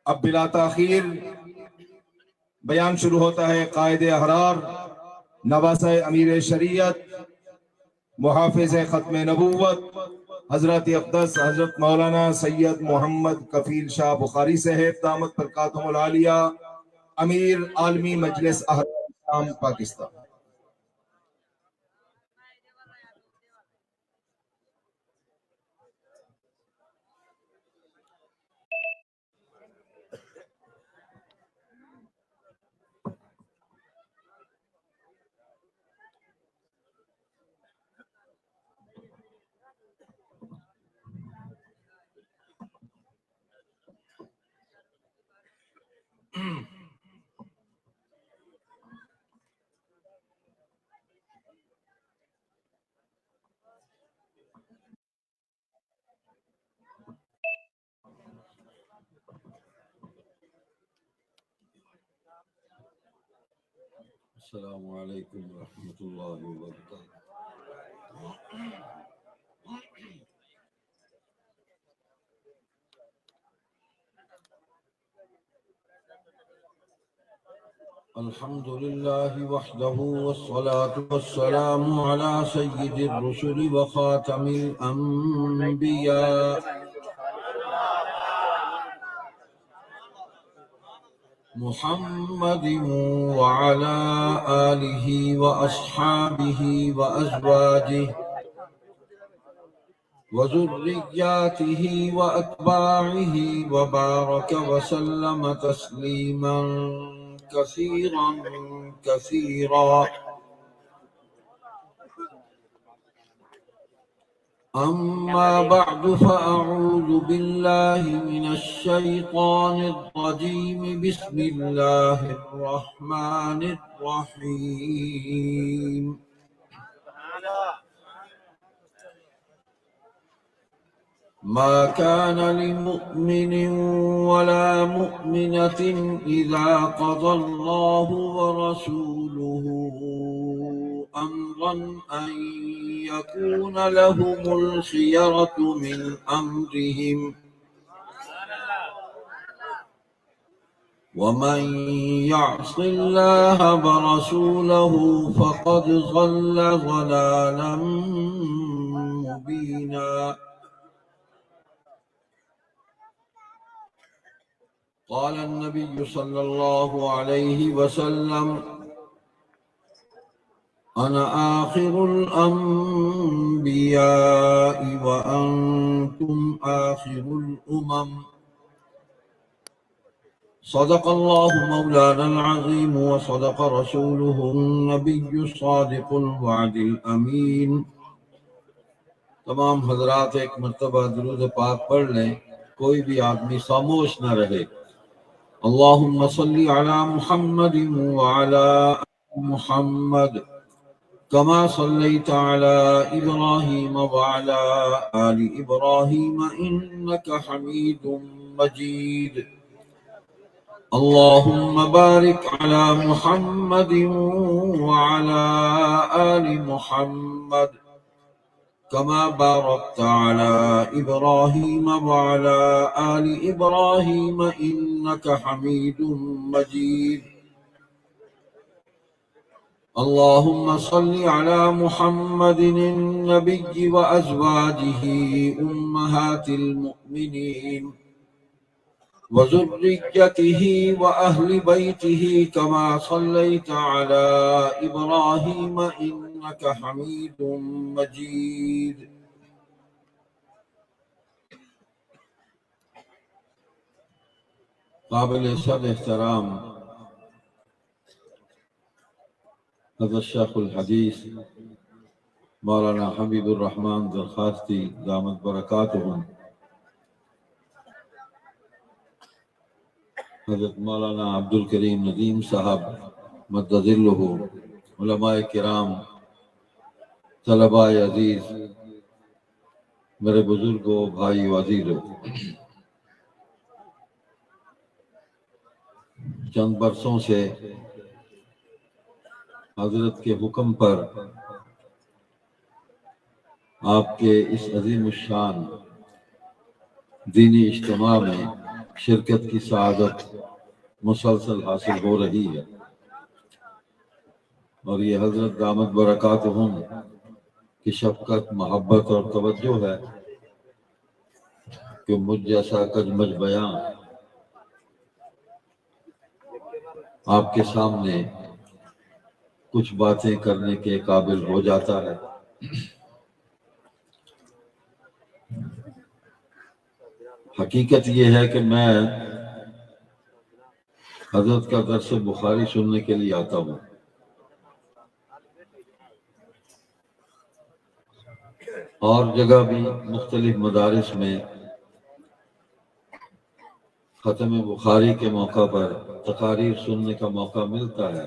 اب بلا تاخیر بیان شروع ہوتا ہے قائد احرار، نواسہ امیر شریعت، محافظ ختم نبوت، حضرت اقدس حضرت مولانا سید محمد کفیل شاہ بخاری صاحب دامت برکاتہم العالیہ، امیر عالمی مجلس احرار اسلام پاکستان۔ السلام علیکم ورحمۃ اللہ وبرکاتہ۔ الحمد للہ وحدہ والصلاة والسلام علی سید الرسل وخاتم الانبیاء محمد وعلى آلہ واصحابہ وازواجہ وذرياته وأتباعه وبارك وسلم تسليما كثيرا كثيرا. أما بعد فأعوذ بالله من الشيطان الرجيم. بسم الله الرحمن الرحيم. ما كان لمؤمن ولا مؤمنة إذا قضى الله ورسوله أمرا أن يكون لهم الخيرة من أمرهم ومن يعص الله ورسوله فقد ضل ضلالا مبينا. قال النبي صلى الله عليه وسلم: أنا آخر الأنبياء وأنتم آخر الأمم. صدق الله مولانا العظيم وصدق رسوله النبي الصادق الوعد الأمين. تمام حضرات ایک مرتبہ درود پاک پڑھ لیں، کوئی بھی آدمی خاموش نہ رہے. اللهم صل على محمد وعلى محمد كما صليت على إبراهيم وعلى آل إبراهيم إنك حميد مجيد. اللهم بارك على محمد وعلى آل محمد كما باركت على إبراهيم وعلى آل إبراهيم إنك حميد مجيد. اللهم صل على محمد النبي وأزواجه أمهات المؤمنين وذريته وأهل بيته كما صليت على إبراهيم إنك حميد مجيد. قابل صد احترام حضرت شیخ الحدیث مولانا حبیب الرحمن درخواستی دامت برکاتہم، حضرت مولانا عبدالکریم ندیم صاحب مدد ظلہ، علماء کرام، طلباء عزیز، میرے بزرگوں، بھائی عزیزوں، چند برسوں سے حضرت کے حکم پر آپ کے اس عظیم الشان دینی اجتماع میں شرکت کی سعادت مسلسل حاصل ہو رہی ہے، اور یہ حضرت دامت برکاتہم کی شفقت، محبت اور توجہ ہے کہ مجھ جیسا کجمج بیاں آپ کے سامنے کچھ باتیں کرنے کے قابل ہو جاتا ہے۔ حقیقت یہ ہے کہ میں حضرت کا درس بخاری سننے کے لیے آتا ہوں، اور جگہ بھی مختلف مدارس میں ختم بخاری کے موقع پر تقاریر سننے کا موقع ملتا ہے۔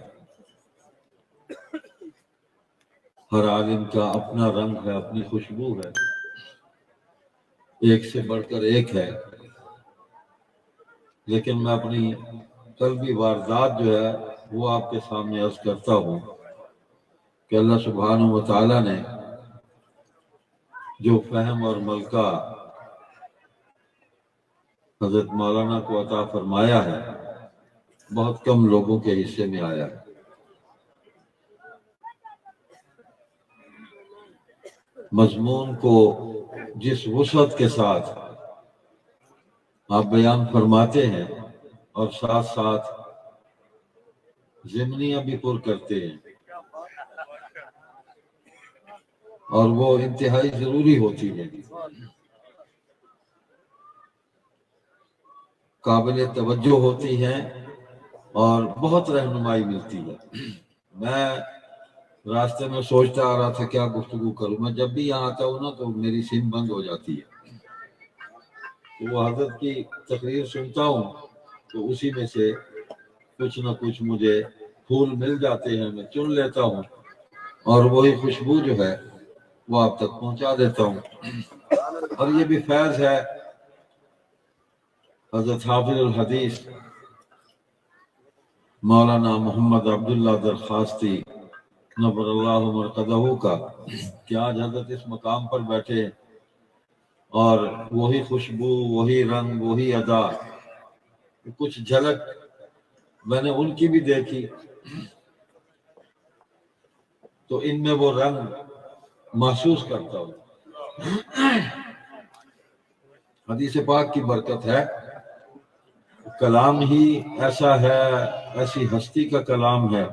ہر عالم کا اپنا رنگ ہے، اپنی خوشبو ہے، ایک سے بڑھ کر ایک ہے، لیکن میں اپنی قلبی واردات جو ہے وہ آپ کے سامنے عرض کرتا ہوں کہ اللہ سبحانہ و تعالی نے جو فہم اور ملکہ حضرت مولانا کو عطا فرمایا ہے، بہت کم لوگوں کے حصے میں آیا ہے۔ مضمون کو جس وسعت کے ساتھ آپ بیان فرماتے ہیں اور ساتھ ساتھ ضمنیاں بھی پر کرتے ہیں، اور وہ انتہائی ضروری ہوتی ہے، قابل توجہ ہوتی ہیں اور بہت رہنمائی ملتی ہے۔ میں راستے میں سوچتا آ رہا تھا کیا گفتگو کروں، میں جب بھی یہاں آتا ہوں نا تو میری سم بند ہو جاتی ہے، تو وہ حضرت کی تقریر سنتا ہوں تو اسی میں سے کچھ نہ کچھ مجھے پھول مل جاتے ہیں، میں چن لیتا ہوں اور وہی خوشبو جو ہے وہ آپ تک پہنچا دیتا ہوں۔ اور یہ بھی فیض ہے حضرت حافظ الحدیث مولانا محمد عبداللہ درخواستی نور اللہ مرقدہ کا، کہ آج حضرت اس مقام پر بیٹھے اور وہی خوشبو، وہی رنگ، وہی ادا، کچھ جھلک میں نے ان کی بھی دیکھی، تو ان میں وہ رنگ محسوس کرتا ہوں۔ حدیث پاک کی برکت ہے، کلام ہی ایسا ہے، ایسی ہستی کا کلام ہے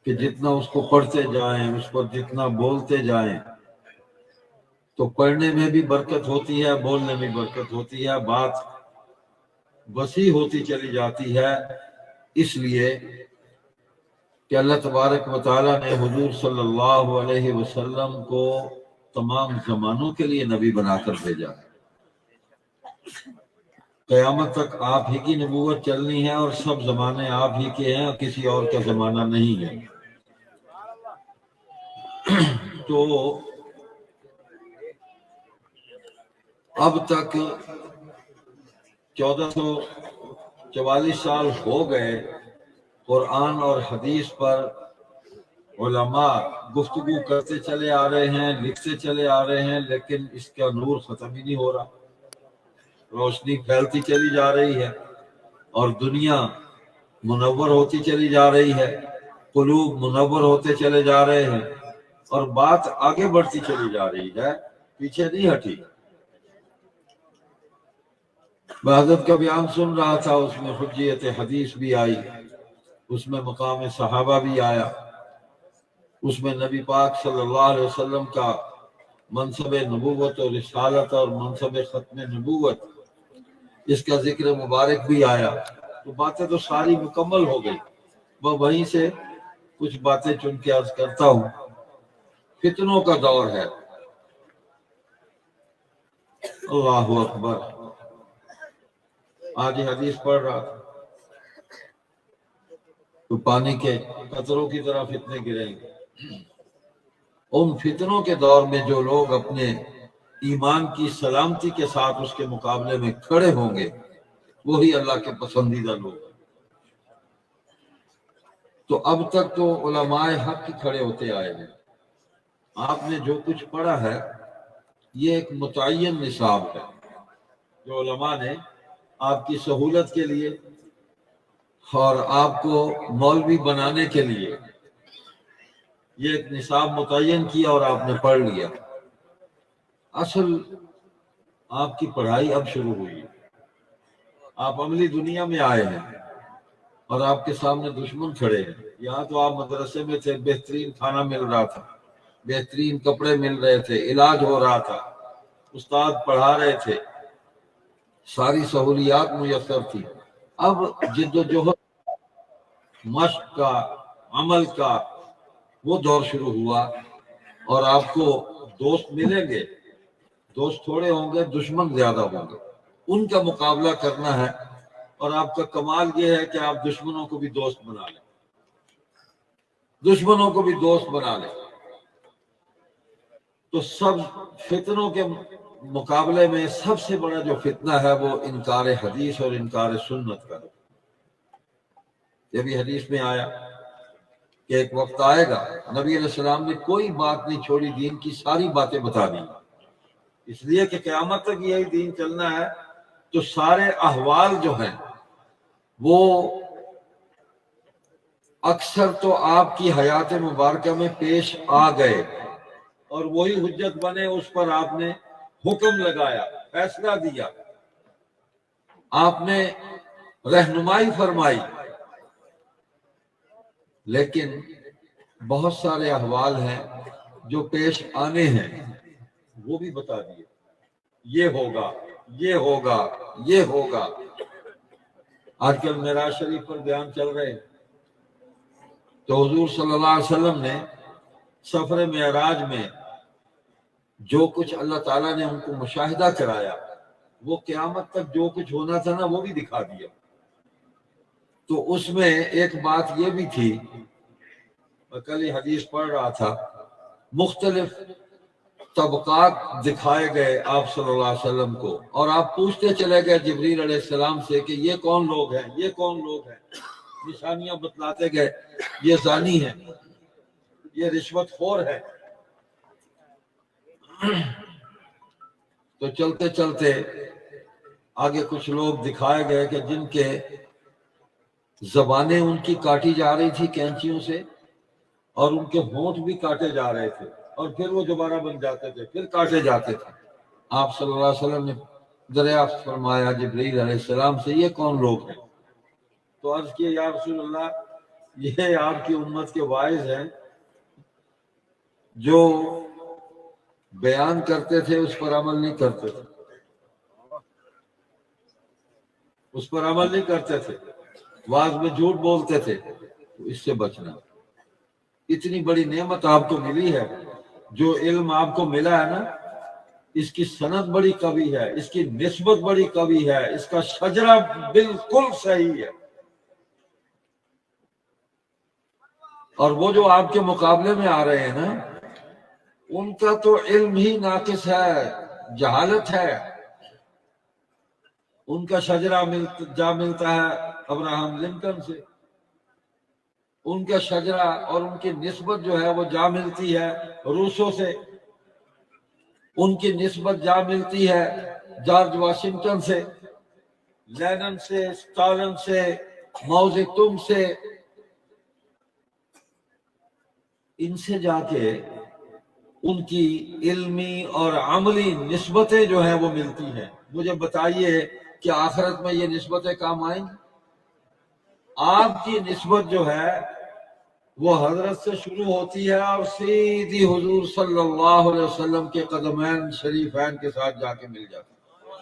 کہ جتنا اس کو پڑھتے جائیں، اس پر جتنا بولتے جائیں تو پڑھنے میں بھی برکت ہوتی ہے، بولنے میں برکت ہوتی ہے، بات وسیع ہوتی چلی جاتی ہے، اس لیے کہ اللہ تبارک و تعالیٰ نے حضور صلی اللہ علیہ وسلم کو تمام زمانوں کے لیے نبی بنا کر بھیجا ہے۔ قیامت تک آپ ہی کی نبوت چلنی ہے، اور سب زمانے آپ ہی کے ہیں، اور کسی اور کا زمانہ نہیں ہے۔ تو اب تک 1444 سال ہو گئے قرآن اور حدیث پر علماء گفتگو کرتے چلے آ رہے ہیں، لکھتے چلے آ رہے ہیں، لیکن اس کا نور ختم ہی نہیں ہو رہا، روشنی پھیلتی چلی جا رہی ہے اور دنیا منور ہوتی چلی جا رہی ہے، قلوب منور ہوتے چلے جا رہے ہیں، اور بات آگے بڑھتی چلی جا رہی ہے، پیچھے نہیں ہٹی۔ میں حضرت کا بیان سن رہا تھا، اس میں حجیت حدیث بھی آئی، اس میں مقام صحابہ بھی آیا، اس میں نبی پاک صلی اللہ علیہ وسلم کا منصب نبوت اور رسالت اور منصب ختم نبوت، اس کا ذکر مبارک بھی آیا، تو باتیں تو ساری مکمل ہو گئی۔ میں وہیں سے کچھ باتیں چن کے عرض کرتا ہوں۔ فتنوں کا دور ہے، اللہ اکبر۔ آج حدیث پڑھ رہا تھا تو پانی کے قطروں کی طرح فتنے گریں گے۔ ان فتنوں کے دور میں جو لوگ اپنے ایمان کی سلامتی کے ساتھ اس کے مقابلے میں کھڑے ہوں گے، وہی اللہ کے پسندیدہ لوگ ہیں۔ تو اب تک تو علماء حق کھڑے ہوتے آئے ہیں، آپ نے جو کچھ پڑھا ہے یہ ایک متعین نصاب ہے جو علماء نے آپ کی سہولت کے لیے اور آپ کو مولوی بنانے کے لیے یہ ایک نصاب متعین کیا اور آپ نے پڑھ لیا۔ اصل آپ کی پڑھائی اب شروع ہوئی ہے، آپ عملی دنیا میں آئے ہیں اور آپ کے سامنے دشمن کھڑے ہیں۔ یہاں تو آپ مدرسے میں تھے، بہترین کھانا مل رہا تھا، بہترین کپڑے مل رہے تھے، علاج ہو رہا تھا، استاد پڑھا رہے تھے، ساری سہولیات میسر تھی۔ اب جد و جہد، مشق کا، عمل کا وہ دور شروع ہوا اور آپ کو دوست ملیں گے، دوست تھوڑے ہوں گے، دشمن زیادہ ہوں گے، ان کا مقابلہ کرنا ہے۔ اور آپ کا کمال یہ ہے کہ آپ دشمنوں کو بھی دوست بنا لیں، دشمنوں کو بھی دوست بنا لیں۔ تو سب فتنوں کے مقابلے میں سب سے بڑا جو فتنہ ہے وہ انکار حدیث اور انکار سنت کا۔ یہ بھی حدیث میں آیا کہ ایک وقت آئے گا، نبی علیہ السلام نے کوئی بات نہیں چھوڑی، دین کی ساری باتیں بتا دی، اس لیے کہ قیامت تک یہی دین چلنا ہے۔ تو سارے احوال جو ہیں وہ اکثر تو آپ کی حیات مبارکہ میں پیش آ گئے اور وہی حجت بنے، اس پر آپ نے حکم لگایا، فیصلہ دیا، آپ نے رہنمائی فرمائی، لیکن بہت سارے احوال ہیں جو پیش آنے ہیں، وہ بھی بتا دیے، یہ ہوگا، یہ ہوگا، یہ ہوگا۔ آج کل معراج شریف پر بیان چل رہے ہیں، تو حضور صلی اللہ علیہ وسلم نے سفر معراج میں جو کچھ اللہ تعالیٰ نے ان کو مشاہدہ کرایا، وہ قیامت تک جو کچھ ہونا تھا نا وہ بھی دکھا دیا۔ تو اس میں ایک بات یہ بھی تھی، میں کل ہی حدیث پڑھ رہا تھا، مختلف طبقات دکھائے گئے آپ صلی اللہ علیہ وسلم کو، اور آپ پوچھتے چلے گئے جبریل علیہ السلام سے کہ یہ کون لوگ ہیں، یہ کون لوگ ہیں، نشانیاں بتلاتے گئے، یہ زانی ہے، یہ رشوت خور ہے۔ تو چلتے چلتے آگے کچھ لوگ دکھائے گئے کہ جن کے زبانیں ان کی کاٹی جا رہی تھی کینچیوں سے، اور ان کے ہونٹ بھی کاٹے جا رہے تھے، اور پھر وہ دوبارہ بن جاتے تھے، پھر کاٹے جاتے تھے۔ آپ صلی اللہ علیہ وسلم نے دریافت فرمایا جبرائیل علیہ السلام سے، یہ کون لوگ ہیں؟ تو عرض کیا، یا رسول اللہ، یہ آپ کی امت کے واعظ ہیں جو بیان کرتے تھے اس پر عمل نہیں کرتے تھے، اس پر عمل نہیں کرتے تھے، واعظ میں جھوٹ بولتے تھے، تو اس سے بچنا۔ اتنی بڑی نعمت آپ کو ملی ہے، جو علم آپ کو ملا ہے نا، اس کی سند بڑی قوی ہے، اس کی نسبت بڑی قوی ہے، اس کا شجرہ بالکل صحیح ہے، اور وہ جو آپ کے مقابلے میں آ رہے ہیں نا، ان کا تو علم ہی ناقص ہے، جہالت ہے۔ ان کا شجرہ جا ملتا ہے ابراہم لنکن سے، ان کا شجرہ اور ان کی نسبت جو ہے وہ جا ملتی ہے روسو سے، ان کی نسبت جا ملتی ہے جارج واشنگٹن سے، لینن سے، اسٹالن سے، ماؤ زیتونگ سے۔ ان سے جا کے ان کی علمی اور عملی نسبتیں جو ہیں وہ ملتی ہیں۔ مجھے بتائیے کہ آخرت میں یہ نسبتیں کام آئیں گی؟ آپ کی نسبت جو ہے وہ حضرت سے شروع ہوتی ہے اور سیدھی حضور صلی اللہ علیہ وسلم کے قدمین شریفین کے ساتھ جا کے مل جاتی ہے۔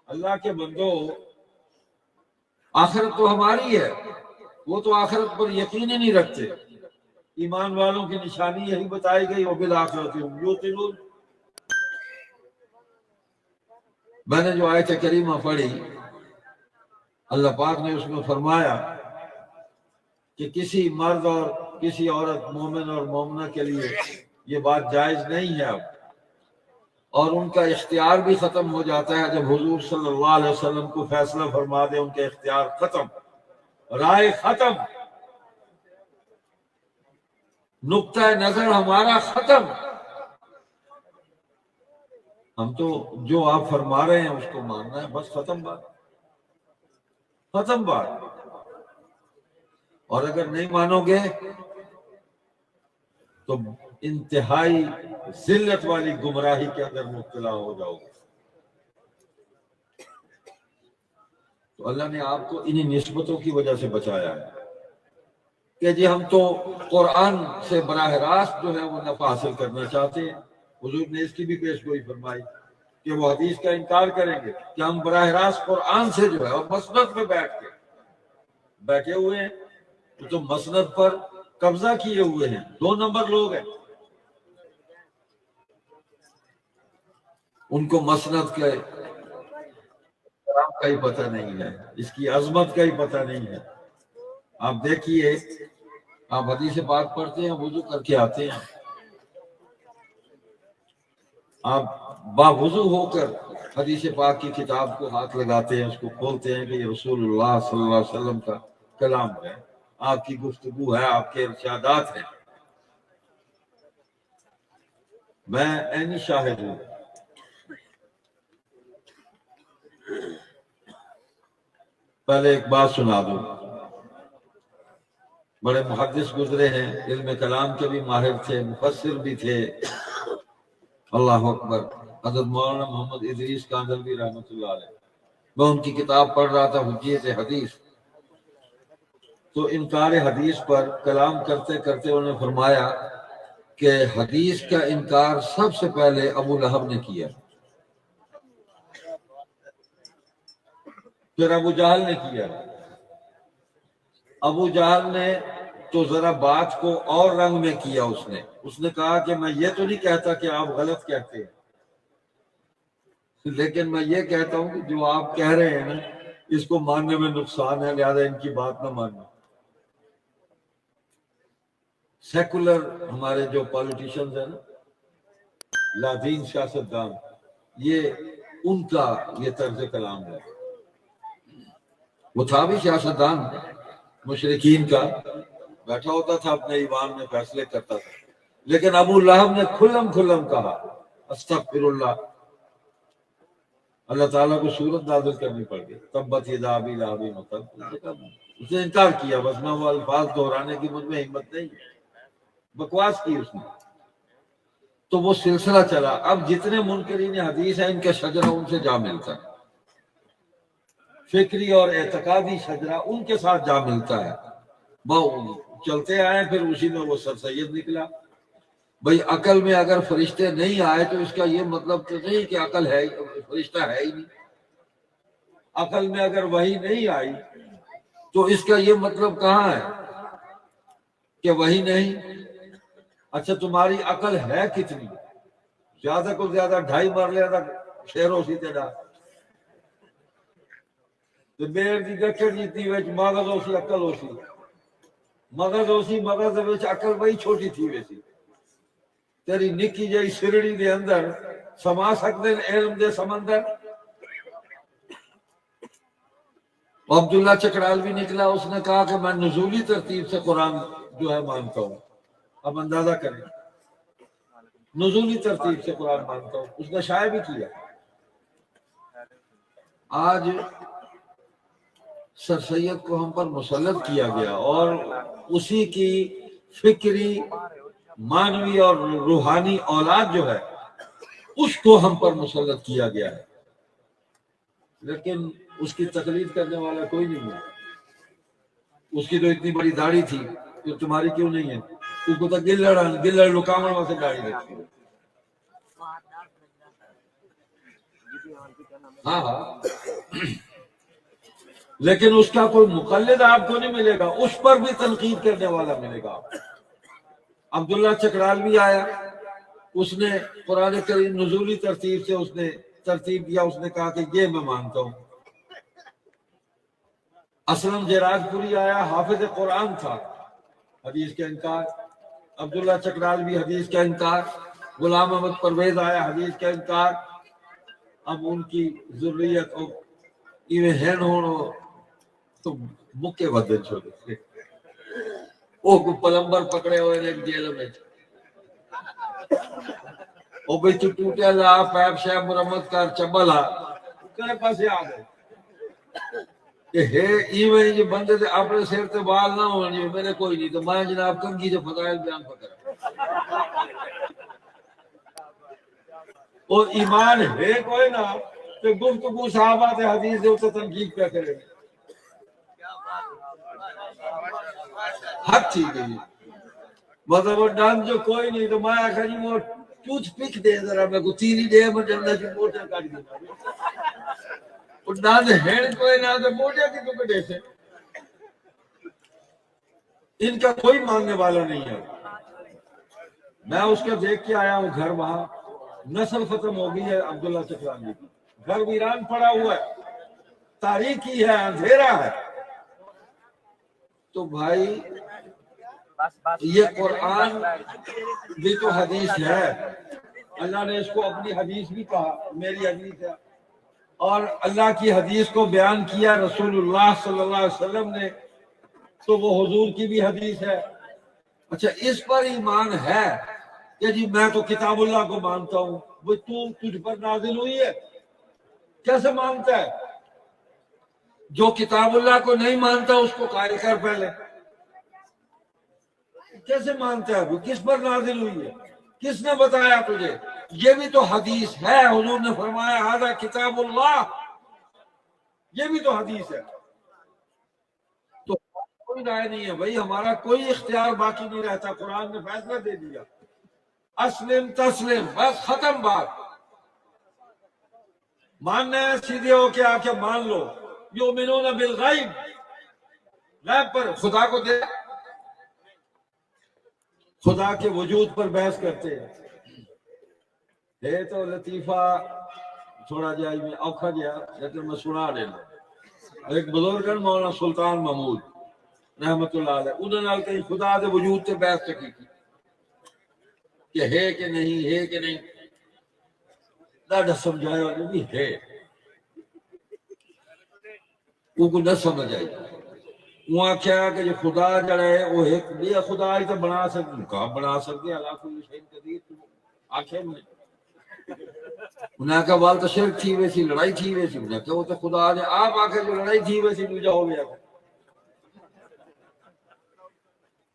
اللہ کے بندو، آخرت تو ہماری ہے، وہ تو آخرت پر یقین ہی نہیں رکھتے۔ ایمان والوں کی نشانی یہی بتائی گئی، وبالآخرۃ هم یوقنون۔ میں نے جو آیت کریمہ پڑھی، اللہ پاک نے اس میں فرمایا کہ کسی مرد اور کسی عورت، مومن اور مومنہ کے لیے یہ بات جائز نہیں ہے اب، اور ان کا اختیار بھی ختم ہو جاتا ہے جب حضور صلی اللہ علیہ وسلم کو فیصلہ فرما دے، ان کے اختیار ختم، رائے ختم، نقطہ نظر ہمارا ختم۔ ہم تو جو آپ فرما رہے ہیں اس کو ماننا ہے، بس ختم بات، ختم بات۔ اور اگر نہیں مانو گے تو انتہائی ذلت والی گمراہی کے اندر مبتلا ہو جاؤ گے۔ تو اللہ نے آپ کو انہی نسبتوں کی وجہ سے بچایا ہے کہ جی ہم تو قرآن سے براہ راست جو ہے وہ نفع حاصل کرنا چاہتے ہیں۔ حضور نے اس کی بھی پیش گوئی فرمائی کہ وہ حدیث کا انکار کریں گے کہ ہم براہ راست قرآن سے جو ہے اور مسند پہ بیٹھے ہوئے ہیں، تو مسند پر قبضہ کیے ہوئے ہیں، 2 نمبر لوگ ہیں۔ ان کو مسند کا ہی پتہ نہیں ہے، اس کی عظمت کا ہی پتہ نہیں ہے۔ آپ دیکھیے، آپ حدیث پاک پڑھتے ہیں، وضو کر کے آتے ہیں، آپ باوضو ہو کر حدیث پاک کی کتاب کو ہاتھ لگاتے ہیں، اس کو کھولتے ہیں کہ یہ رسول اللہ صلی اللہ علیہ وسلم کا کلام ہے، آپ کی گفتگو ہے، آپ کے ارشادات ہیں۔ میں عینی شاہد ہوں۔ پہلے ایک بات سنا دوں، بڑے محدث گزرے ہیں، علم کلام کے بھی ماہر تھے، مفسر بھی تھے، اللہ اکبر، حضرت مولانا محمد ادریس کاندھلوی رحمۃ اللہ علیہ۔ میں ان کی کتاب پڑھ رہا تھا، حجیت حدیث، تو انکار حدیث پر کلام کرتے کرتے انہوں نے فرمایا کہ حدیث کا انکار سب سے پہلے ابو لہب نے کیا، پھر ابو جہل نے کیا۔ ابو جہل نے تو ذرا بات کو اور رنگ میں کیا، اس نے کہا کہ میں یہ تو نہیں کہتا کہ آپ غلط کہتے ہیں، لیکن میں یہ کہتا ہوں کہ جو آپ کہہ رہے ہیں نا اس کو ماننے میں نقصان ہے، لہذا ان کی بات نہ ماننا۔ سیکولر ہمارے جو پالیٹیشنز ہیں نا، لادین سیاستدان، یہ ان کا یہ طرز کلام ہے۔ وہ تھا بھی سیاستدان مشرکین کا، بیٹھا ہوتا تھا اپنے ایوان میں فیصلے کرتا تھا، لیکن ابو لہب نے کھلم کھلم کہا استغفر اللہ، اللہ تعالیٰ کو صورت نازل کرنی پڑ گئی، تبت یدا ابی لہب وتب، اس نے انکار کیا، بس میں وہ الفاظ دہرانے کی مجھ میں ہمت نہیں، بکواس کی اس نے۔ تو وہ سلسلہ چلا، اب جتنے منکرین حدیث ہیں ان کا شجرہ ان سے جا ملتا ہے، فکری اور اعتقادی شجرہ ان کے ساتھ جا ملتا ہے، وہ چلتے آئے، پھر اسی میں وہ سر سید نکلا۔ بھئی عقل میں اگر فرشتے نہیں آئے تو اس کا یہ مطلب تو نہیں کہ عقل ہے، فرشتہ ہے ہی نہیں۔ عقل میں اگر وحی نہیں آئی تو اس کا یہ مطلب کہاں ہے کہ وحی نہیں۔ اچھا تمہاری عقل ہے کتنی؟ زیادہ کو زیادہ 2.5 مرلے دا شیر ہو سی تیرا، تو بیر دی گچڑ جیتی ویچ مغز ہو سی عقل ہو سی، مغز ہو سی مغز ویچ عقل وہی چھوٹی تھی ویسی، تیری نکی جائی سرڑی دے اندر سما سکتے علم دے سمندر۔ عبداللہ چکرالوی نکلا، اس نے کہا کہ میں نزولی ترتیب سے قرآن جو ہے مانتا ہوں۔ اب اندازہ کریں، نزولی ترتیب سے قرآن مانتا ہوں، اس نے شائع بھی کیا۔ آج سر سید کو ہم پر مسلط کیا گیا اور اسی کی فکری، معنوی اور روحانی اولاد جو ہے اس کو ہم پر مسلط کیا گیا ہے، لیکن اس کی تقلید کرنے والا کوئی نہیں ہے۔ اس کی تو اتنی بڑی داڑھی تھی، تو تمہاری کیوں نہیں ہے؟ اس کو تو گلڑ لکامڑ میں سے داڑھی دیکھی۔ ہاں لیکن اس کا کوئی مقلد آپ کو نہیں ملے گا، اس پر بھی تنقید کرنے والا ملے گا۔ عبداللہ چکرالوی آیا، اس نے قرآن کریم نزولی ترتیب سے اس نے ترتیب دیا، اس نے کہا کہ یہ میں مانتا ہوں۔ اسلم جراج پوری آیا، حافظ قرآن تھا، حدیث کا انکار۔ عبداللہ چکرالوی حدیث کا انکار۔ غلام احمد پرویز آیا، حدیث کا انکار۔ اب ان کی ذریت ایویں ہین ہونو تو مکے بدن چھوڑے، وہ پلمبر پکڑے ہوئے ایک جیل میں، وہ بھی تو ٹوٹے لا پیپ شیپ مرمت کر چبلا کہے پاسے آ گئے کہ ہے ایویں جی بندے تے اپنے سر تے بال نہ ہون جی میرے کوئی نہیں تو میں جناب کنگھی دے فضائل بیان پکڑا اور ایمان ہے کوئی نہ کہ گفتگو صحابہ تے حدیث دے اوتے تنقید پہ کرے حق ٹھیک ہے جی مطلب وہ ڈان جو کوئی نہیں تو میں آخر جی وہ ٹوتھ پک دے ذرا میں کو تیلی دے میں جنہ کی موٹر کاٹ دے وہ ڈان ہیڈ کوئی نہ تو موٹر کی تو کٹے سے ان کا کوئی ماننے والا نہیں ہے میں اس کے دیکھ کے آیا ہوں گھر وہاں نسل ختم ہو گئی ہے عبداللہ چکرانی کی گھر ویران پڑا ہوا ہے تاریخی ہے اندھیرا ہے تو بھائی یہ قرآن بھی تو حدیث ہے اللہ نے اس کو اپنی حدیث بھی کہا میری حدیث ہے اور اللہ کی حدیث کو بیان کیا رسول اللہ صلی اللہ علیہ وسلم نے تو وہ حضور کی بھی حدیث ہے اچھا اس پر ایمان ہے کہ جی میں تو کتاب اللہ کو مانتا ہوں وہ تجھ پر نازل ہوئی ہے کیسے مانتا ہے جو کتاب اللہ کو نہیں مانتا اس کو قائل کر پہلے کیسے مانتا ہے وہ کس پر نازل ہوئی ہے کس نے بتایا تجھے یہ بھی تو حدیث ہے حضور نے فرمایا ھذا کتاب اللہ یہ بھی تو حدیث ہے تو کوئی رائے نہیں ہے بھائی ہمارا کوئی اختیار باقی نہیں رہتا قرآن نے فیصلہ دے دیا اسلم تسلم بس ختم بات ماننا ہے سیدھے ہو کے آ کے مان لو یؤمنون بالغیب غیب پر خدا کو دے خدا کے وجود پر بحث کرتے ہیں ہے تو لطیفہ تھوڑا جائے میں اوکھا گیا لیکن میں سنا دینا ایک بزرگ مولانا سلطان محمود رحمت اللہ علیہ انہوں نے کہیں خدا دے وجود سے بحث کی کہ ہے کہ نہیں ڈاڈا سمجھایا انہوں نے ہے وہ کو نہ سمجھ آئی وہاں کیا کہ جو خدا جڑا ہے وہ ایک بھی خدا ہی تو بنا سکتے کہاں بنا سکتے اللہ کو شہید قدیر آنکھیں میں انہاں کا وال تو شرک تھی ویسی لڑائی تھی ویسی انہاں کہ وہ تو خدا نے آپ آ کے جو لڑائی تھی ویسی دوجا ہو گیا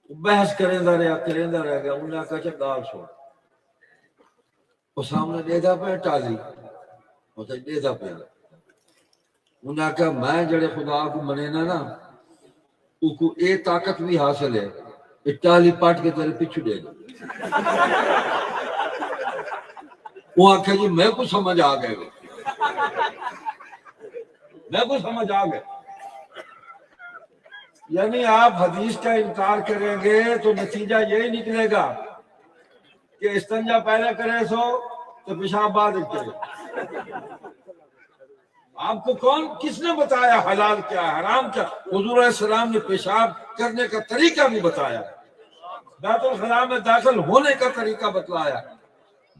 بحث کریں دا رہ گیا انہاں کا چا گال چھوڑ وہ سامنے دیدھا پہ ٹالی وہ تو دیدھا پہ انہاں کا میں جڑے خدا کو منینا نا او کو اے طاقت بھی حاصل ہے ٹالی پاٹ کے تیرے پیچھے دے دو وہ آکھے جی میں کو سمجھ آ گئے یعنی آپ حدیث کا انکار کریں گے تو نتیجہ یہی نکلے گا کہ استنجا پہلے کرے سو تو پیشاب بعد کرے آپ کو کس نے بتایا حلال کیا ہے حرام کیا حضور علیہ السلام نے پیشاب کرنے کا طریقہ بھی بتایا بیت الخلاء میں داخل ہونے کا طریقہ بتلایا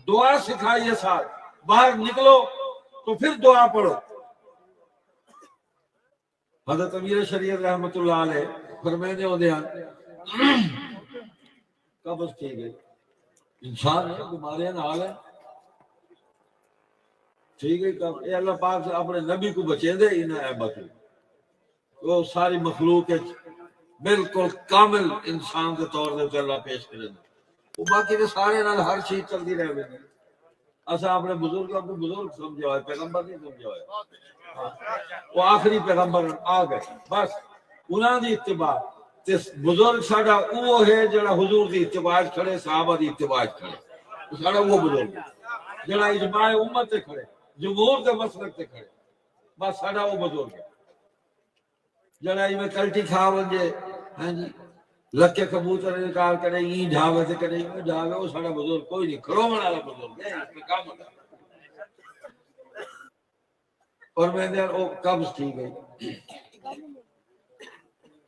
دعا سکھائیے ساتھ باہر نکلو تو پھر دعا پڑھو حضرت امیر شریعت رحمت اللہ علیہ فرمینے ہوتے ہیں قبض کی گئی انسان ہے بیماریاں نال ہے ٹھیک ہے اے اللہ پاک سے اپنے نبی کو بچے دے انہیں عیبت وہ ساری مخلوق بالکل کامل انسان کے طور دے اللہ پیش کرے وہ باقی کے سارے نال ہر چیز چلتی رہے ہوئے ایسا اپنے بزرگ اپنے بزرگ سمجھا ہوئے پیغمبر نہیں سمجھا ہوئے وہ آخری پیغمبر آ گئے بس انہاں دی اتباع بزرگ ساڑا وہ ہے جڑا حضور دی اتباع کھڑے صحابہ دی اتباع کھڑے ساڑا وہ بزرگ جڑا اجماع امت تے کھڑے جمہور دے مسلک تے کھڑے بس ساڑا وہ بزرگ ہے جڑا میں کلٹی کھا ونجے ہاں جی لکے کبوتر نکال کرے ای ڈھاوے تے کرے ای ڈھاوے وہ ساڑا بزرگ کوئی نہیں کھڑو والا بزرگ ہے اس پہ کام ہوتا اور میں نے وہ قبض کی گئی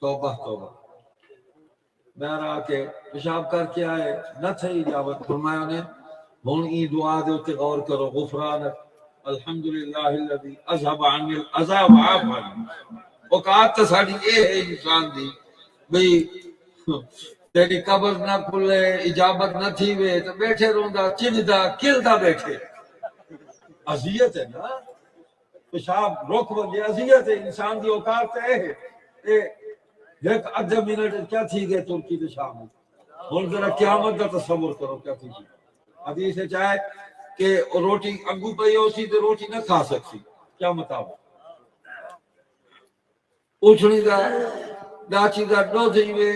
توبہ میں آ کے پیشاب کر کے آئے نہ تھے اجابت فرمایا نے ہن ای دعا دے تے غور کرو غفرانک الحمدللہ الذی اذهب عنی الاذى وعافانی اوقات تے ساڈی اے ہے انسان دی بھئی تیری قبر نہ کھلے اجابت نہ تھی وے تو بیٹھے روندا چندا کلدا بیٹھے اذیت ہے نا پیشاب روک ونجے اذیت ہے انسان دی اوقات ہے ایک ادھے منٹ کیا تھی گئے ترکی دے شام ہن ذرا قیامت دا تصور کرو کیا تھی حدیث ہے چاہے کہ روٹی اگو پئی ہوسی تے روٹی نہ کھا سکسی کیا مطلب اٹھنی دا ڈاچی دا ڈو دیوے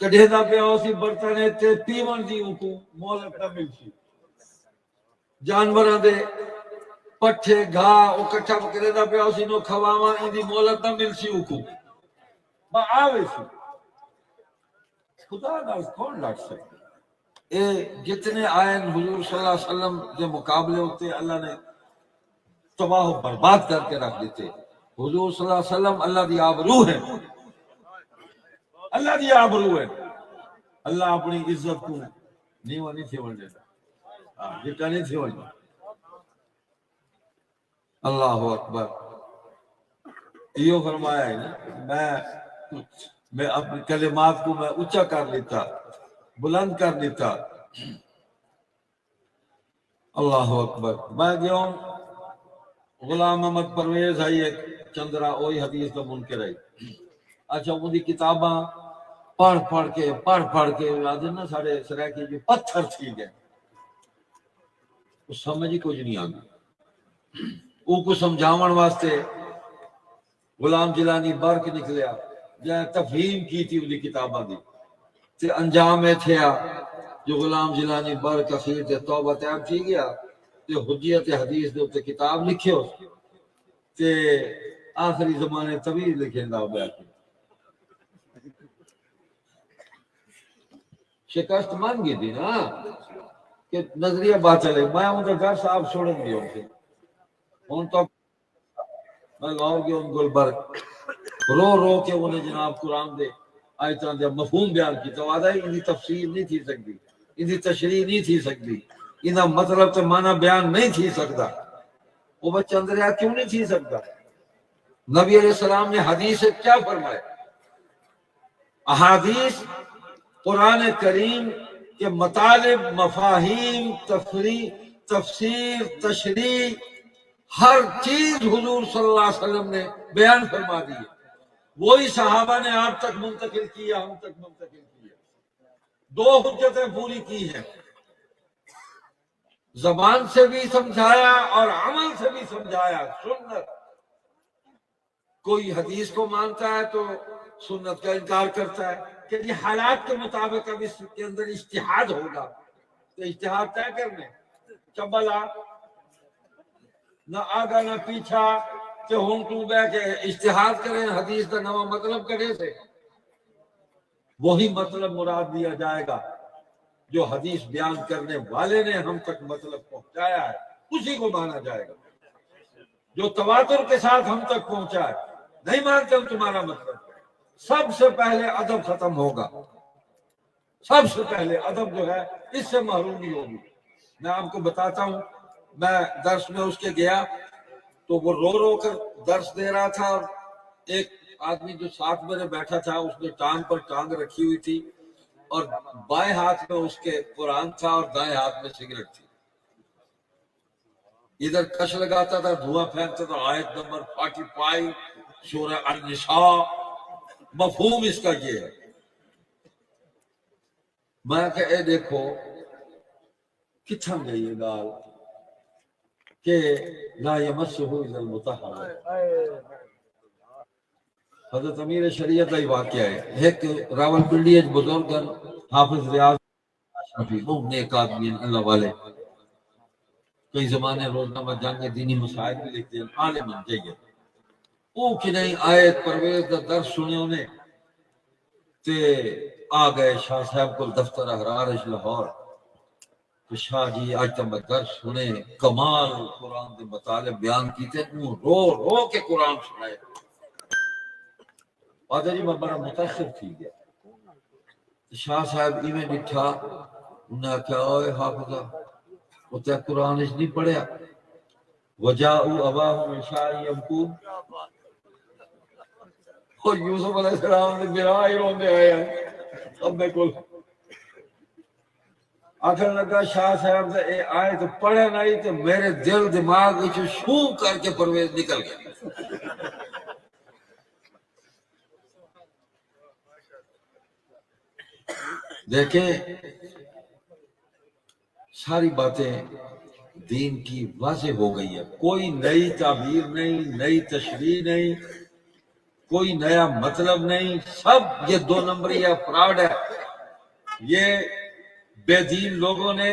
کڈھے دا پیا ہوسی برتن تے پیون دی کو مولت نہ ملسی جانوراں دے پٹھے گھا او کٹھا کرے دا پیا ہوسی نو کھواواں ان دی مولت نہ ملسی کو با آوے سی خدا نال کون لڑ سکتا اے جتنے آئین حضور صلی اللہ علیہ وسلم کے مقابلے ہوتے اللہ نے تباہ و برباد کر کے رکھ دیتے حضور صلی اللہ علیہ وسلم اللہ دی آبرو ہے اللہ دی آبرو ہے اللہ اپنی عزت کو نیوا نہیں تھی ون دیتا جتا نہیں تھی ون اللہ اکبر یہ فرمایا ہے نا میں اپنی کلمات کو میں اونچا کر لیتا بلند کر دیتا اللہ اکبر میں گیا ہوں غلام احمد پرویز ہے ایک چندرا وہی حدیث کا منکر ہے اچھا وہ دی کتاباں پڑھ پڑھ کے یاد نا سارے سرائکی جو پتھر تھی گئے اس سمجھ ہی کچھ نہیں آگا وہ کو سمجھاون واسطے غلام جیلانی برک نکلیا جہاں تفہیم کی تھی انہی کتاباں دی تے انجام میں تھیا جو غلام جیلانی برک اخیر تے توبہ تیاب تھی گیا تے حجیت حدیث دے تے کتاب لکھے ہو تے آخری زمانے طویل لکھیں دا بیٹھے شکست مان گئی تھی نا کہ نظریہ باطل ہے میں ہوں تو گھر صاحب چھوڑن دی ہوں سے ہوں تو میں لاؤ گیا ان گلبرگ رو کے انہیں جناب قرآن دے آیتان دے مفہوم بیان کی تو آدھا ان کی تفسیر نہیں تھی سکتی ان کی تشریح نہیں تھی سکتی ان کا مطلب تو معنی بیان نہیں تھی سکتا وہ بچہ اندریا کیوں نہیں تھی سکتا نبی علیہ السلام نے حدیث سے کیا فرمایا احادیث قرآن کریم کے مطالب مفاہیم تفسیر تشریح ہر چیز حضور صلی اللہ علیہ وسلم نے بیان فرما دی ہے وہی صحابہ نے آپ تک منتقل کیا ہم تک منتقل کیا دو حجتیں پوری کی ہیں زبان سے بھی سمجھایا اور عمل سے بھی سمجھایا سنت کوئی حدیث کو مانتا ہے تو سنت کا انکار کرتا ہے کہ یہ حالات کے مطابق اب اس کے اندر اجتہاد ہوگا تو اجتہاد طے کرنے چبلا نہ آگا نہ پیچھا کہ ہوں تو بے کہ اجتہاد کریں حدیث کا نوا مطلب کرے سے وہی مطلب مراد دیا جائے گا جو حدیث بیان کرنے والے نے ہم تک مطلب پہنچایا ہے اسی کو مانا جائے گا جو تواتر کے ساتھ ہم تک پہنچا ہے نہیں مانتے ہم تمہارا مطلب سب سے پہلے ادب ختم ہوگا سب سے پہلے ادب جو ہے اس سے محرومی ہوگی میں آپ کو بتاتا ہوں میں درس میں اس کے گیا تو وہ رو کر درس دے رہا تھا اور ایک آدمی جو ساتھ میرے بیٹھا تھا اس نے ٹانگ پر ٹانگ رکھی ہوئی تھی اور بائیں ہاتھ میں اس کے قرآن تھا اور دائیں ہاتھ میں سگریٹ تھی ادھر کش لگاتا تھا دھواں پھینکتا تھا آیت نمبر 45 سورہ النساء مفہوم اس کا یہ ہے میں کہ اے دیکھو کتھن گئی یہ گال کہ لا یمسہ الا المطہر حضرت امیر شریعت کا واقعہ ہے ایک راول پنڈی ایک بزرگ حافظ ریاض اشرفی وہ نیک آدمی اللہ والے کئی زمانے روزنامہ جنگ دینی مسائل بھی لکھتے ہیں عالم چاہیے وہ کہ نہیں آیت پرویز کا درس سنے انہیں تے آ گئے شاہ صاحب کو دفتر احرارش لاہور تو شاہ جی آج تک میں درس سنے کمال قرآن کے مطالب بیان کیتے رو کے قرآن سنائے پادر جی میں بڑا متاثر تھی گیا شاہ صاحب ایویں ڈٹھا انہیں کہا اوے حافظہ وہ تے قرآن اس نہیں پڑھیا وجاؤ اباہم عشاء یبکون اور یوسف علیہ السلام نے میرا ہی روندے آیا اب میں کو آخر لگا شاہ صاحب سے اے آئے تو پڑھے نہیں تو میرے دل دماغ وچ شو کر کے پرویز نکل گیا. دیکھیں ساری باتیں دین کی واضح ہو گئی ہے، کوئی نئی تعبیر نہیں، نئی تشریح نہیں، کوئی نیا مطلب نہیں، سب یہ 2 نمبری ہے، فراڈ ہے. یہ بے دین لوگوں نے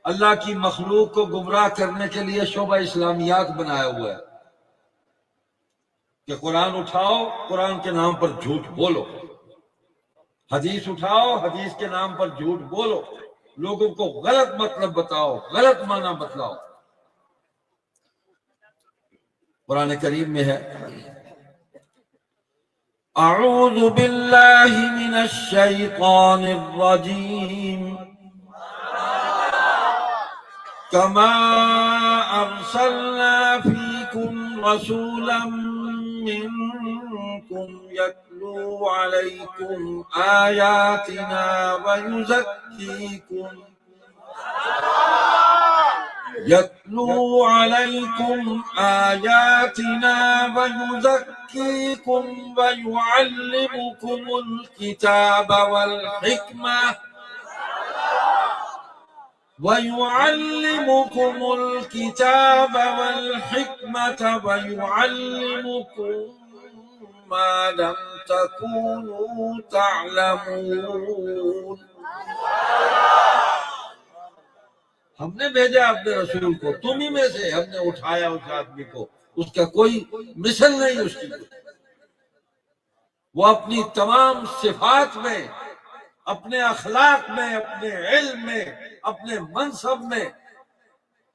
اللہ کی مخلوق کو گمراہ کرنے کے لیے شعبہ اسلامیات بنایا ہوا ہے کہ قرآن اٹھاؤ، قرآن کے نام پر جھوٹ بولو، حدیث اٹھاؤ، حدیث کے نام پر جھوٹ بولو، لوگوں کو غلط مطلب بتاؤ، غلط معنی بتلاؤ. قرآن کریم میں ہے اعوذ باللہ من الشیطان الرجیم کما ارسلنا فیکم رسولا منکم یتلو علیکم آیاتنا ویزکیکم يتلو عليكم آياتنا ويزكيكم ويعلمكم الكتاب والحكمة ويعلمكم ما لم تكونوا تعلمون. ہم نے بھیجا اپنے رسول کو، تم ہی میں سے ہم نے اٹھایا اس آدمی کو، اس کا کوئی مثل نہیں اس کی. وہ اپنی تمام صفات میں، اپنے اخلاق میں، اپنے علم میں، اپنے منصب میں،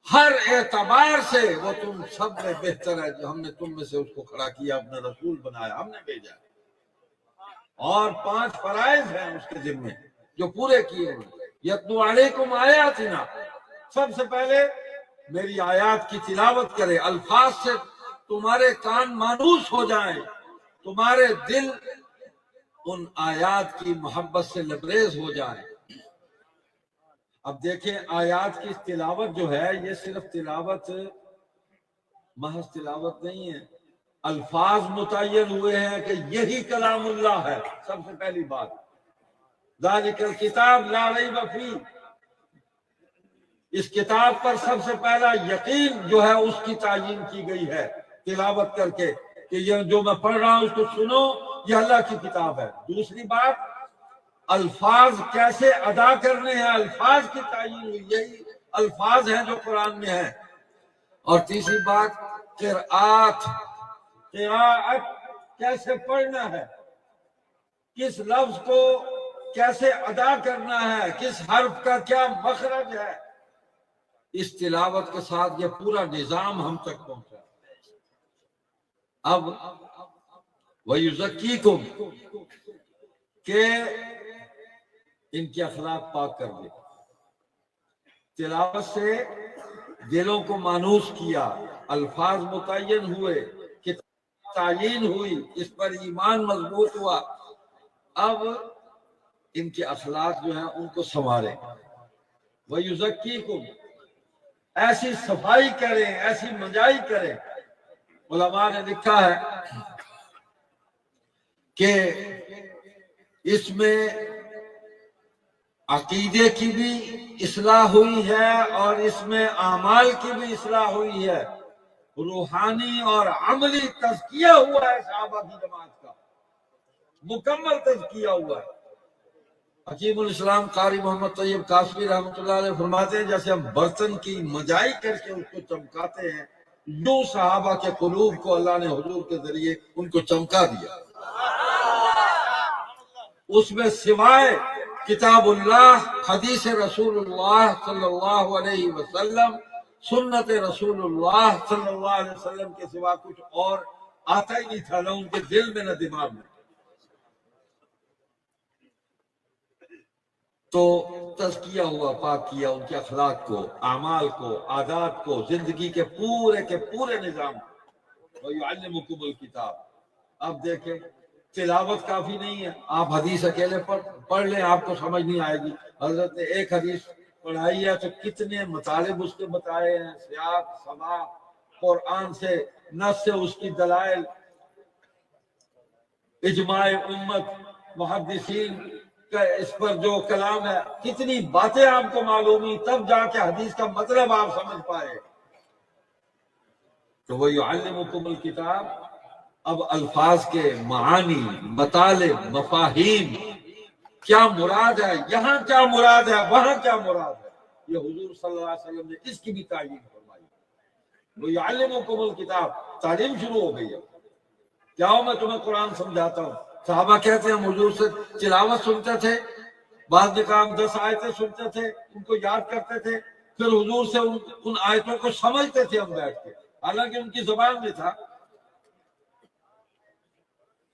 ہر اعتبار سے وہ تم سب میں بہتر ہے. جو ہم نے تم میں سے اس کو کھڑا کیا، اپنا رسول بنایا، ہم نے بھیجا. اور 5 فرائض ہیں اس کے ذمہ جو پورے کیے ہیں. یتلو علیکم آیاتنا، سب سے پہلے میری آیات کی تلاوت کرے، الفاظ سے تمہارے کان مانوس ہو جائیں، تمہارے دل ان آیات کی محبت سے لبریز ہو جائیں. اب دیکھیں آیات کی تلاوت جو ہے یہ صرف تلاوت، محض تلاوت نہیں ہے، الفاظ متعین ہوئے ہیں کہ یہی کلام اللہ ہے. سب سے پہلی بات ذالک الکتاب لا ریب فیہ، اس کتاب پر سب سے پہلا یقین جو ہے اس کی تعیین کی گئی ہے تلاوت کر کے کہ یہ جو میں پڑھ رہا ہوں اس کو سنو، یہ اللہ کی کتاب ہے. دوسری بات الفاظ کیسے ادا کرنے ہیں، الفاظ کی تعیین ہوئی، یہی الفاظ ہیں جو قرآن میں ہیں. اور تیسری بات قرآت کیسے پڑھنا ہے، کس لفظ کو کیسے ادا کرنا ہے، کس حرف کا کیا مخرج ہے. اس تلاوت کے ساتھ یہ پورا نظام ہم تک پہنچا. اب وَيُزَكِّيكُمْ کہ ان کے اخلاق پاک کر دے. تلاوت سے دلوں کو مانوس کیا، الفاظ متعین ہوئے، کتاب تعیین ہوئی، اس پر ایمان مضبوط ہوا. اب ان کے اخلاق جو ہیں ان کو سنواریں. وَيُزَكِّيكُمْ ایسی صفائی کریں، ایسی منجائی کریں. علماء نے لکھا ہے کہ اس میں عقیدے کی بھی اصلاح ہوئی ہے اور اس میں اعمال کی بھی اصلاح ہوئی ہے. روحانی اور عملی تزکیہ ہوا ہے صحابہ کی جماعت کا، مکمل تزکیہ ہوا ہے. حکیم الاسلام قاری محمد طیب قاسمی رحمۃ اللہ علیہ فرماتے ہیں جیسے ہم برتن کی مجائی کر کے اس کو چمکاتے ہیں، یوں صحابہ کے قلوب کو اللہ نے حضور کے ذریعے ان کو چمکا دیا. اس میں سوائے کتاب اللہ، حدیث رسول اللہ صلی اللہ علیہ وسلم، سنت رسول اللہ صلی اللہ علیہ وسلم کے سوا کچھ اور آتا ہی نہیں تھا، نہ ان کے دل میں نہ دماغ میں. تو تزکیہ ہوا، پاک کیا ان کے اخلاق کو، اعمال کو، عادات کو، زندگی کے پورے نظام کو. وَيُعَلِّمُكُمُ الْكِتَابَ. اب دیکھیں تلاوت کافی نہیں ہے، آپ حدیث اکیلے پڑھ لیں، آپ کو سمجھ نہیں آئے گی۔ حضرت نے ایک حدیث پڑھائی ہے تو کتنے مطالب اس کے بتائے ہیں، سیاق سباق، قرآن سے، نص سے، اس کی دلائل، اجماع امت، محدثین کا اس پر جو کلام ہے، کتنی باتیں آپ کو معلوم ہوئی، تب جا کے حدیث کا مطلب آپ سمجھ پائے۔ تو وہ یعلمکم الکتاب، اب الفاظ کے معانی، مطالب، مفاہیم، کیا مراد ہے، یہاں کیا مراد ہے، وہاں کیا مراد ہے، یہ حضور صلی اللہ علیہ وسلم نے اس کی بھی تعلیم فرمائی۔ وہ یعلمکم الکتاب، تعلیم شروع ہو گئی ہے۔ کیا ہو، میں تمہیں قرآن سمجھاتا ہوں۔ صحابہ کہتے ہیں ہم حضور سے تلاوت سنتے تھے، بعض کام 10 آیتیں سنتے تھے، ان کو یاد کرتے تھے، پھر حضور سے ان آیتوں کو سمجھتے تھے ہم بیٹھ کے، حالانکہ ان کی زبان میں تھا،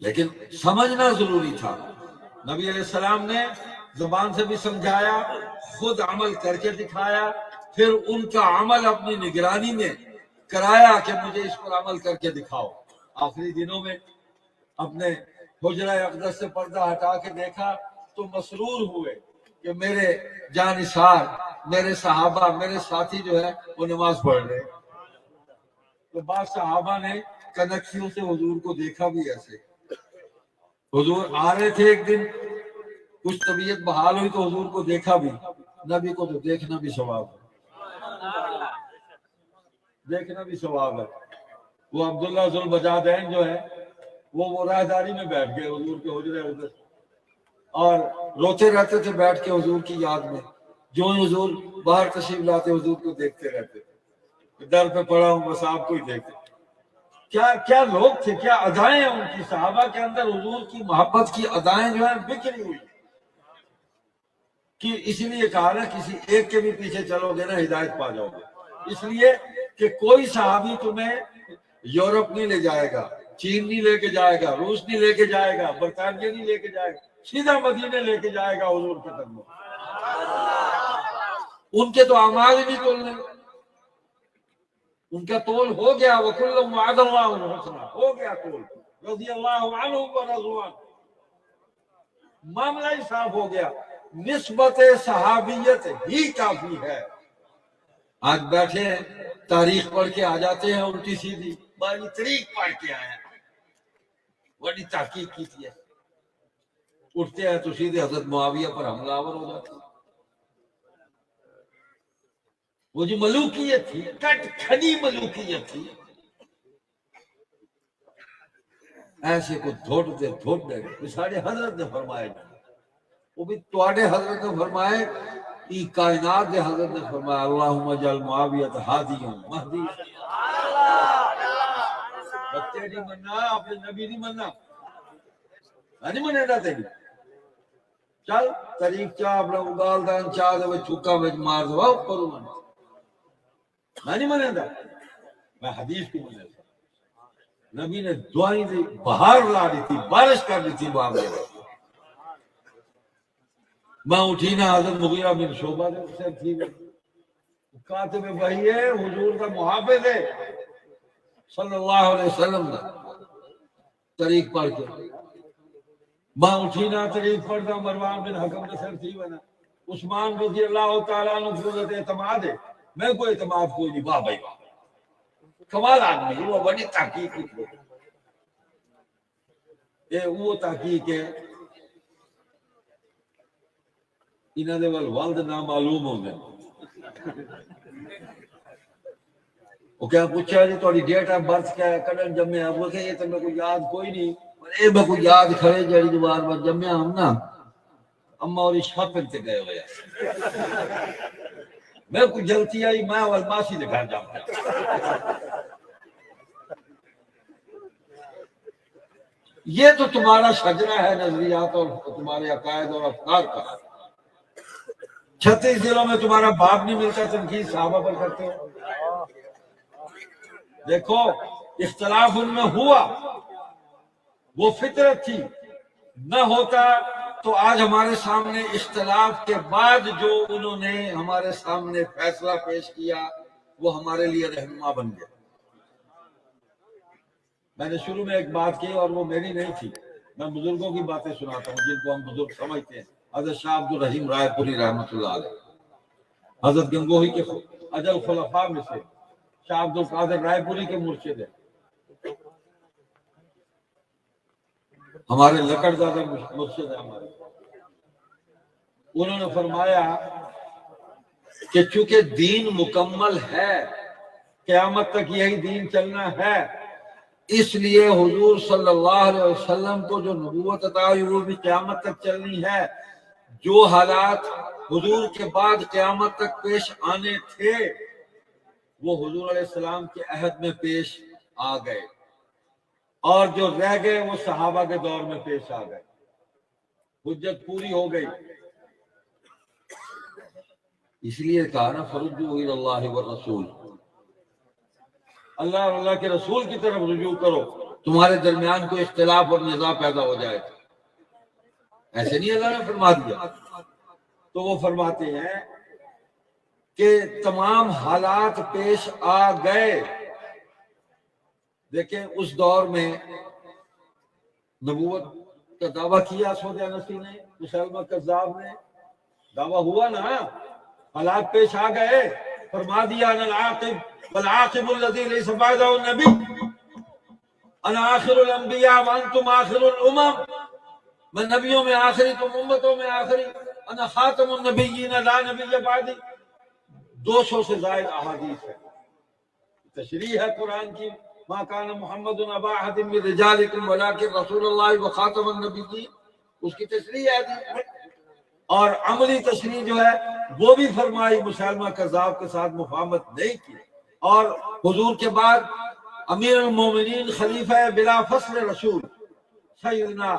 لیکن سمجھنا ضروری تھا۔ نبی علیہ السلام نے زبان سے بھی سمجھایا، خود عمل کر کے دکھایا، پھر ان کا عمل اپنی نگرانی میں کرایا کہ مجھے اس پر عمل کر کے دکھاؤ۔ آخری دنوں میں اپنے حجرہ اقدس سے پردہ ہٹا کے دیکھا تو مسرور ہوئے کہ میرے جانثار، میرے صحابہ، میرے ساتھی جو ہے وہ نماز پڑھ رہے۔ تو بعض صحابہ نے کنکھیوں سے حضور کو دیکھا بھی ایسے۔ حضور آ رہے تھے ایک دن، کچھ طبیعت بحال ہوئی تو حضور کو دیکھا بھی۔ نبی کو تو دیکھنا بھی ثواب ہے، دیکھنا بھی ثواب ہے۔ وہ عبداللہ ذوالبجادین جو ہے وہ راہداری میں بیٹھ گئے حضور کے حجرے ادھر، اور روتے رہتے تھے بیٹھ کے حضور کی یاد میں۔ جو حضور باہر تشریف لاتے حضور کو دیکھتے رہتے تھے، در پہ پڑا ہوں بس آپ کو ہی دیکھتے۔ کیا کیا لوگ تھے، کیا ادائیں ہیں ان کی، صحابہ کے اندر حضور کی محبت کی ادائیں جو ہیں بکھری ہوئی، کہ اسی لیے کہا نا کسی ایک کے بھی پیچھے چلو گے نا ہدایت پا جاؤ گے۔ اس لیے کہ کوئی صحابی تمہیں یورپ نہیں لے جائے گا، چین نہیں لے کے جائے گا، روس نہیں لے کے جائے گا، برطانیہ نہیں لے کے جائے گا، سیدھا مدینے لے کے جائے گا حضور کے قدموں۔ ان کے تو اعمال ہی نہیں تولنے، ان کا تول ہو گیا، وَكُلٌّ وَعَدَ اللَّهُ الْحُسْنَىٰ، ہو گیا تول، رضی اللہ عنہم ورضوا عنہ، معاملہ ہی صاف ہو گیا۔ نسبت صحابیت ہی کافی ہے۔ آج بیٹھے ہیں، تاریخ پڑھ کے آ جاتے ہیں الٹی سیدھی، بڑی تاریخ پڑھ کے آئے ہیں، بڑی تحقیق کی تھی، اٹھتے ہیں تو سیدھے حضرت معاویہ پر حملہ آور ہو جاتے ہیں۔ وہ جو ملوکیت تھی، کٹ کھڑی ملوکیت تھی، ایسے کو دھوٹ دے سارے حضرت نے فرمائے، وہ بھی تواڈے حضرت نے فرمائے، ای کائنات دے حضرت نے فرمایا، اللہم اجعل معاویہ ہادیاں مہدی۔ بچے نہیں مننا، اپنے نبی نہیں مننا، نہیں منے گا تیری، چل تاریخ چاہ اپنا اگال دان چاہ دے چھکا میں مار دو اوپر میں نہیں منے گا، میں حدیث کو منے گا۔ نبی نے دعائیں دی، بہار لا دی تھی، بارش کر دی تھی معاملے میں۔ میں اٹھی نہ حضرت مغیرہ بن شعبہ سے تھی، کاتب وحی ہے، حضور کا محافظ ہے صلی اللہ علیہ وسلم نے طریق پڑھ کے۔ میں اٹھی نہ طریق پڑھتا، مروان بن حکم نے سر تھی بنا، عثمان رضی اللہ تعالیٰ عنہ فضلت اعتماد ہے، میں کوئی اعتماد کوئی نہیں، واہ بھائی واہ، کمال آدمی، وہ بڑی تحقیق کی، وہ تحقیق ہے انہوں نے والد نام معلوم ہوں گے۔ وہ کیا پوچھا جی تھوڑی ڈیٹ آف برتھ کیا ہے، کڈن جمے آپ، وہ کہ یہ تو میں کوئی یاد کوئی نہیں، اے میں کوئی یاد کھڑے جڑی زبان پر جمے ہم نا اما اور شاپنگ تے گئے ہوئے میں کوئی جلتی آئی، میں اور ماسی دے گھر جاؤں گا۔ یہ تو تمہارا شجرہ ہے نظریات اور تمہارے عقائد اور افکار کا۔ 36 ضلعوں میں تمہارا باپ نہیں ملتا، تنقید صحابہ پر کرتے ہو۔ دیکھو اختلاف ان میں ہوا، وہ فطرت تھی، نہ ہوتا تو آج ہمارے سامنے اختلاف کے بعد جو انہوں نے ہمارے سامنے فیصلہ پیش کیا وہ ہمارے لیے رہنما بن گیا۔ میں نے شروع میں ایک بات کی اور وہ میری نہیں تھی، میں بزرگوں کی باتیں سناتا ہوں جن کو ہم بزرگ سمجھتے ہیں. حضرت شاہ عبد الرحیم رائے پوری رحمۃ اللہ علیہ، حضرت گنگوہی کے اجل خلفاء میں سے شاہ عبد القادر رائے پوری کے مرشد ہے، ہمارے لکڑ زادہ مرشد ہے ہمارے. انہوں نے فرمایا کہ چونکہ دین مکمل ہے، قیامت تک یہی دین چلنا ہے، اس لیے حضور صلی اللہ علیہ وسلم کو جو نبوت عطا ہوئی وہ بھی قیامت تک چلنی ہے. جو حالات حضور کے بعد قیامت تک پیش آنے تھے وہ حضور علیہ السلام کے عہد میں پیش آ گئے، اور جو رہ گئے وہ صحابہ کے دور میں پیش آ گئے. حجت پوری ہو گئی. اس لیے کہا نا فردوا الی اللہ والرسول، اللہ اور اللہ کے رسول کی طرف رجوع کرو، تمہارے درمیان کوئی اختلاف اور نزاع پیدا ہو جائے. ایسے نہیں اللہ نے فرما دیا. تو وہ فرماتے ہیں کہ تمام حالات پیش آ گئے. دیکھیں اس دور میں نبوت کا دعویٰ کیا سعود انسی نے، مسلمہ کذاب نے، دعویٰ ہوا نا، حالات پیش آ گئے. فرما دیا انا العاقب والعاقب الذی لیس بعدہ النبی، انا آخر الانبیاء وانتم آخر الامم، میں نبیوں میں آخری تم امتوں میں آخری، انا خاتم النبیین لا نبی بعدی. 200 سے زائد احادیث ہے، تشریح ہے قرآن کی. ما کان محمد ابا احد من رجالکم ولکن رسول اللہ وخاتم النبیین، اس کی تشریح ہے. اور عملی تشریح جو ہے وہ بھی فرمائی، مسلمہ کذاب کے ساتھ مفاہمت نہیں کی. اور حضور کے بعد امیر المومنین خلیفہ بلا فصل رسول سیدنا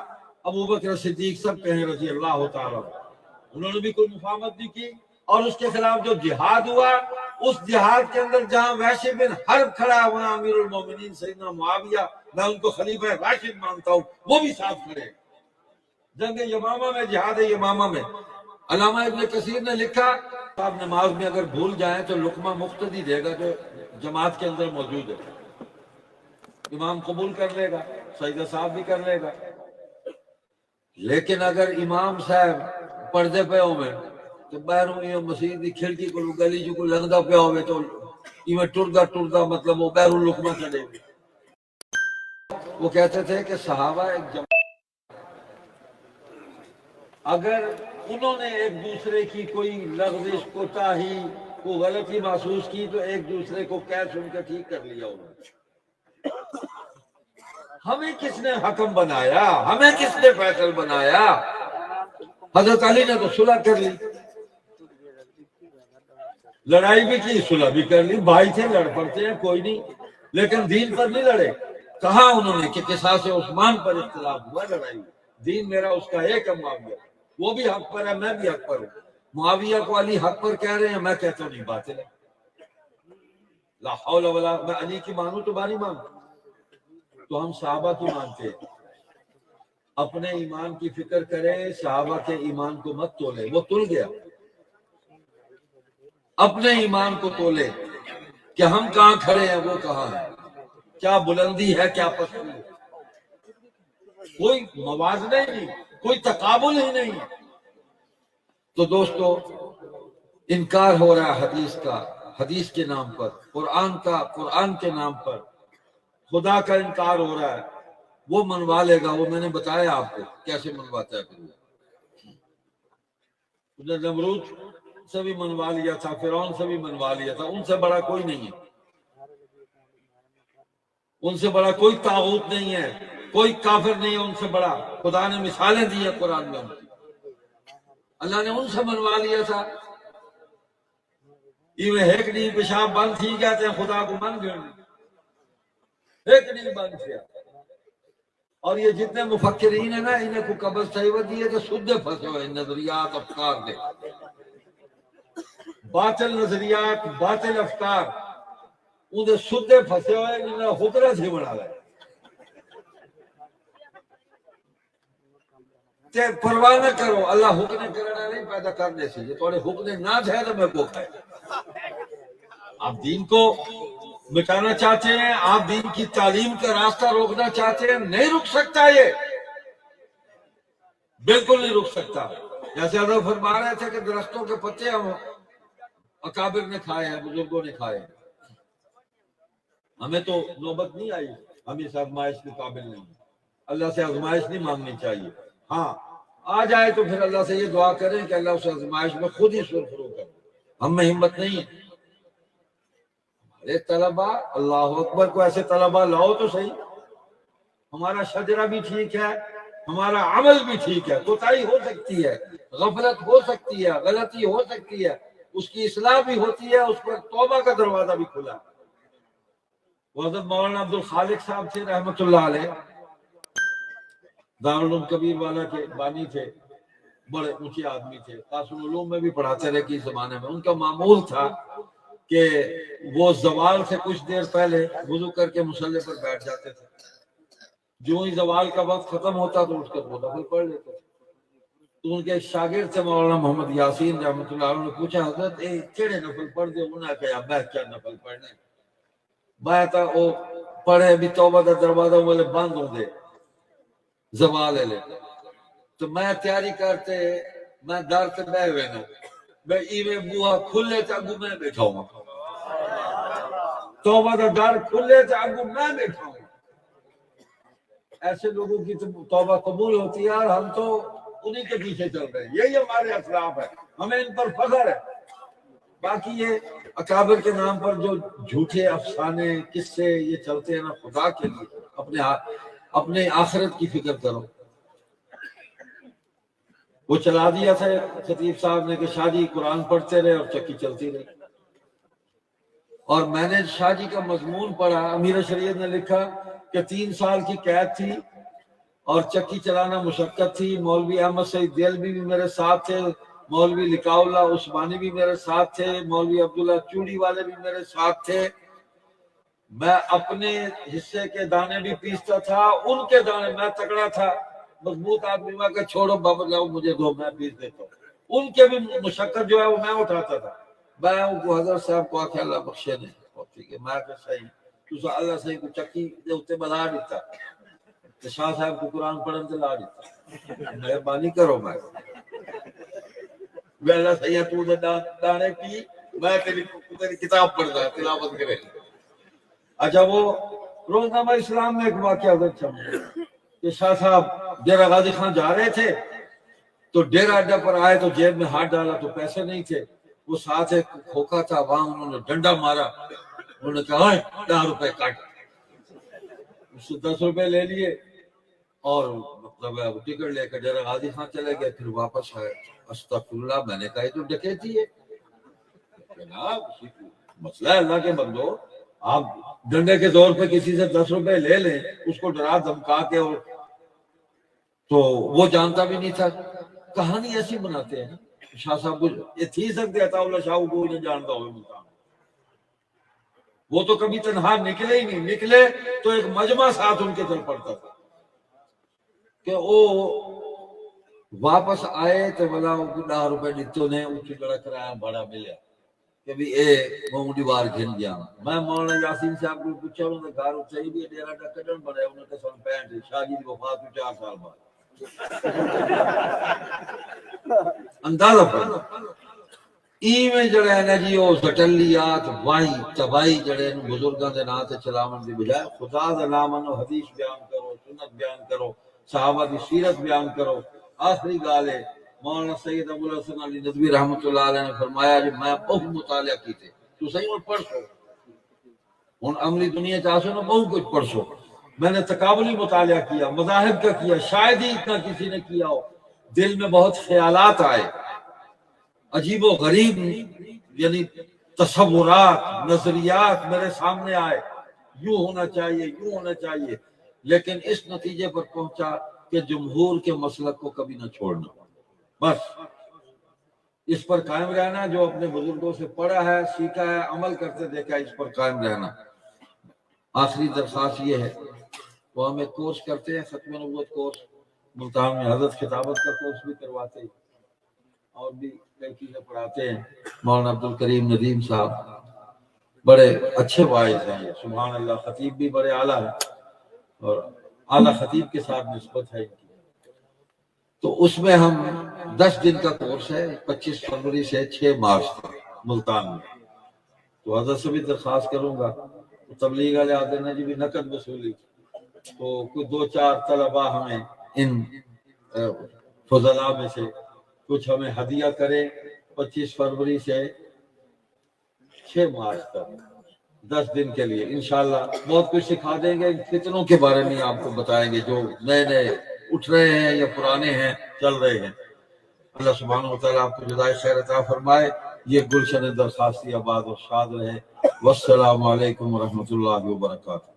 ابو بکر صدیق سب کہیں رضی اللہ تعالیٰ، انہوں نے بھی کوئی مفاہمت نہیں کی. اور اس کے خلاف جو جہاد ہوا، اس جہاد کے اندر جہاں وحش بن حرب کھڑا ہے وہاں امیر المومنین سیدنا معاویہ، میں ان کو خلیفہ راشد مانتا ہوں، وہ بھی ساتھ کھڑے. جنگ یمامہ میں، جہاد یمامہ میں علامہ ابن کثیر نے لکھا آپ نماز میں اگر بھول جائیں تو لقمہ مقتدی دے گا جو جماعت کے اندر موجود ہے، امام قبول کر لے گا، سجدہ صاحب بھی کر لے گا. لیکن اگر امام صاحب پردے پہ ہوئے تو باہروں یہ مسجد کی کھڑکی کو گلی جو کو لنگدا پہ ہوئے تو یہ ٹردا مطلب وہ باہروں لقمہ چلے گا. وہ کہتے تھے کہ صحابہ ایک جماعت، اگر انہوں نے ایک دوسرے کی کوئی لغزش، کوتاہی، کوئی غلطی محسوس کی تو ایک دوسرے کو کہہ سن کے ٹھیک کر لیا انہوں نے. ہمیں کس نے حکم بنایا؟ ہمیں کس نے فیصل بنایا؟ حضرت علی نے تو صلح کر لی، لڑائی بھی کی، صلح بھی کر لی، بھائی تھے لڑ پڑتے ہیں کوئی نہیں، لیکن دین پر نہیں لڑے. کہا انہوں نے کہ قصاص عثمان پر اختلاف ہوا، لڑائی، دین میرا اس کا ایک ہے، معاویہ وہ بھی حق پر ہے، میں بھی حق پر ہوں. معاویہ کو علی حق پر کہہ رہے ہیں، میں کہتا ہوں نہیں، باطل ہے. لا حول ولا، میں علی کی مانوں تمہاری مانوں. تو ہم صحابہ کی مانتے ہیں. اپنے ایمان کی فکر کریں، صحابہ کے ایمان کو مت تولے، وہ تل گیا. اپنے ایمان کو تولے کہ ہم کہاں کھڑے ہیں، وہ کہاں ہے، کیا بلندی ہے، کیا پستی ہے. کوئی موازنہ ہی نہیں، کوئی تقابل ہی نہیں. تو دوستو انکار ہو رہا ہے حدیث کا، حدیث کے نام پر، قرآن کا، قرآن کے نام پر خدا کا انکار ہو رہا ہے. وہ منوا لے گا، وہ میں نے بتایا آپ کو کیسے منواتا ہے. پھر نمرود سے بھی منوا لیا تھا، فرعون سے بھی منوا لیا تھا. ان سے بڑا کوئی نہیں ہے، ان سے بڑا کوئی طاغوت نہیں ہے، کوئی کافر نہیں ہے ان سے بڑا. خدا نے مثالیں دی ہیں قرآن میں، اللہ نے ان سے منوا لیا تھا. یہ ایک نہیں پیشاب بند تھی کہتے ہیں خدا کو من گئے، ایک نہیں بند کیا. اور یہ جتنے مفکرین ہیں نا، انہیں کو قبض چاہیے دیے کہ سدے پھنسے ہوئے نظریات، افکار دے، باطل نظریات، باطل افکار، انہیں سدے پھنسے ہوئے، انہیں حکرہ سے بڑھا لائے. تے پرواہ نہ کرو، اللہ حکم کرنا نہیں پیدا کرنے سے، یہ تھوڑے حکم نہ تھے تو میں کو کھائے. آپ دین کو مٹانا چاہتے ہیں، آپ دین کی تعلیم کا راستہ روکنا چاہتے ہیں، نہیں رک سکتا. یہ بالکل نہیں رک سکتا. جیسے حضرت فرما رہے تھے کہ درختوں کے پتے ہوں اکابر نے کھائے ہیں، بزرگوں نے کھائے ہیں. ہمیں تو نوبت نہیں آئی، ہم اس آزمائش کے قابل نہیں. اللہ سے آزمائش نہیں مانگنی چاہیے. ہاں آ جائے تو پھر اللہ سے یہ دعا کریں کہ اللہ اس آزمائش میں خود ہی سرخرو کرے. ہم میں ہمت نہیں ہے. ہمارے طلبا، اللہ اکبر، کو ایسے طلبا لاؤ تو صحیح. ہمارا شجرہ بھی ٹھیک ہے، ہمارا عمل بھی ٹھیک ہے. کوتاہی ہو سکتی ہے، غفلت ہو سکتی ہے، غلطی ہو سکتی ہے، اس کی اصلاح بھی ہوتی ہے، اس پر توبہ کا دروازہ بھی کھلا ہے. حضرت مولانا عبد الخالق صاحب تھے رحمۃ اللہ علیہ، دارالعلوم کبیر والا کے بانی تھے، بڑے اونچے آدمی تھے. قاسم العلوم میں بھی پڑھاتے رہے کس زمانے میں. ان کا معمول تھا کہ وہ زوال سے کچھ دیر پہلے وضو کر کے مصلی پر بیٹھ جاتے تھے. جو ہی زوال کا وقت ختم ہوتا تو اٹھ کر وہ نفل پڑھ لیتے تھے. تو ان کے شاگرد سے مولانا محمد یاسین رحمۃ اللہ علیہ نے پوچھا، حضرت کیڑے نفل پڑھ دے؟ انہوں نے کہا میں کیا نفل پڑھنے، میں تو وہ پڑھے بھی توبہ کا دروازہ والے بند ہوں دے زوال لے. تو میں تیاری کرتے میں در سے بہ ہوئے نا میں ایویں بوہا کھلے تے اگوں میں بیٹھا ہوں. توبہ کا در کھلے تے اگوں میں بیٹھا ہوں. ایسے لوگوں کی توبہ قبول ہوتی ہے اور ہم تو انہیں کے پیچھے چل رہے ہیں. یہی ہمارے اسلاف ہے، ہمیں ان پر فخر ہے. باقی یہ اکابر کے نام پر جو جھوٹے افسانے قصے یہ چلتے ہیں نا، خدا کے لیے اپنے آخرت کی فکر کرو. وہ چلا دیا تھا خطیب صاحب نے کہ شاہ جی قرآن پڑھتے رہے اور چکی چلتی رہی. اور میں نے شاہ جی کا مضمون پڑھا، امیر شریعت نے لکھا کہ 3 سال کی قید تھی اور چکی چلانا مشقت تھی. مولوی احمد سعید دیلوی بھی میرے ساتھ تھے، مولوی لقاء اللہ عثمانی بھی میرے ساتھ تھے، مولوی عبداللہ چوڑی والے بھی میرے ساتھ تھے. میں اپنے حصے کے دانے بھی پیستا تھا، ان کے دانے، میں تکڑا تھا مضبوط آدمی، میں کہ چھوڑو بابا لاؤ مجھے دو میں پیس دیتا ہوں. ان کے بھی مشقت جو ہے وہ میں اٹھاتا تھا. میں ان کو حضرت صاحب کو آخیا اللہ بخشے نے ٹھیک ہے میں کہ صحیح تو اللہ صحیح کو چکی دے اتنے بلا دیتا تو شاہ صاحب کو قرآن پڑھن سے لا دیتا. مہربانی کرو میں اللہ صحیح ہے تو دانے پی میں تیری کتاب پڑھتا تلاوت کرے. اچھا وہ روزنامہ اسلام میں ایک واقعہ حضرت چل کہ شاہ صاحب ڈیرہ غازی خان جا رہے تھے تو ڈیرہ اڈا پر آئے تو جیب میں ہاتھ ڈالا تو پیسے نہیں تھے. وہ ساتھ ایک کھوکھا تھا، وہاں انہوں نے ڈنڈا مارا. انہوں نے کہا 10 روپے کاٹ. اس سے 10 روپے لے لیے اور مطلب ٹکٹ لے کر ڈیرہ غازی خان چلے گئے. پھر واپس آئے، استغفر اللہ میں نے کہا تو ڈکیتی ہے. مسئلہ ہے اللہ کے بندو، آپ ڈنڈے کے طور پہ کسی سے 10 روپے لے لیں، اس کو ڈرا دھمکا کے، اور تو وہ جانتا بھی نہیں تھا. کہانی ایسی بناتے ہیں شاہ صاحب کو. یہ تھی سکتے عطا اللہ شاہ کو نہیں جانتا ہوئے ملتان، وہ تو کبھی تنہا نکلے ہی نہیں. نکلے تو ایک مجمع ساتھ ان کے چل پڑتا تھا کہ وہ واپس آئے تو بلا 10 روپے دیتے نے اونچی بڑا کرایا بڑا ملیا کہ بھی اے مونڈی بار گھن گیا. میں مولانا یاسین صاحب کو پوچھا انہوں نے گھر چاہیے بھی ڈیرا ڈا کڈن بڑے انہوں نے سن 65 شاہ جی کی وفات 4 سال بعد. اندازہ پڑھو ایویں جڑے ہے نا جی وہ سٹلیات وائی تباہی جڑے بزرگاں دے نام تے چلاون دی بجائے خدا دا نام انو حدیث بیان کرو، سنت بیان کرو، صحابہ دی سیرت بیان کرو. آخری گال ہے مولانا سید ابو الحسن علی ندوی رحمۃ اللہ علیہ نے فرمایا کہ میں بہت مطالعہ کیتے تو صحیح اور پڑھ سو ہن عملی دنیا چاہو نا بہت کچھ پڑھ سو. میں نے تقابلی مطالعہ کیا، مذاہب کا کیا، شاید ہی اتنا کسی نے کیا ہو. دل میں بہت خیالات آئے، عجیب و غریب یعنی تصورات، نظریات میرے سامنے آئے، یوں ہونا چاہیے، یوں ہونا چاہیے. لیکن اس نتیجے پر پہنچا کہ جمہور کے مسلک کو کبھی نہ چھوڑنا، بس اس پر قائم رہنا. جو اپنے بزرگوں سے پڑھا ہے، سیکھا ہے، عمل کرتے دیکھا، اس پر قائم رہنا. آخری درخواست یہ ہے، وہ ہم ایک کورس کرتے ہیں ختم نبوت کورس ملتان میں، حضرت خطابت کا کورس بھی کرواتے ہیں اور بھی کئی چیزیں پڑھاتے ہیں. مولانا عبد الکریم ندیم صاحب بڑے اچھے واعظ ہیں، سبحان اللہ. خطیب بھی بڑے اعلیٰ ہیں اور اعلیٰ خطیب کے ساتھ نسبت ہے ان کی. تو اس میں ہم 10 دن کا کورس ہے، 25 فروری سے 6 مارچ تک ملتان میں۔ تو حضرت سے بھی درخواست کروں گا، تبلیغ والے آتے ہیں جی بھی نقد وصولی، تو کوئی 2-4 طلباء ہمیں ان فضلاء میں سے کچھ ہمیں ہدیہ کرے 25 فروری سے 6 مارچ تک 10 دن کے لیے انشاءاللہ بہت کچھ سکھا دیں گے، فتنوں کے بارے میں آپ کو بتائیں گے جو نئے نئے اٹھ رہے ہیں یا پرانے ہیں چل رہے ہیں۔ اللہ سبحانہ وتعالیٰ آپ کو جزائے خیر عطا فرمائے۔ یہ گلشن درخواستی آباد اور شاد رہے۔ والسلام علیکم ورحمۃ اللہ وبرکاتہ۔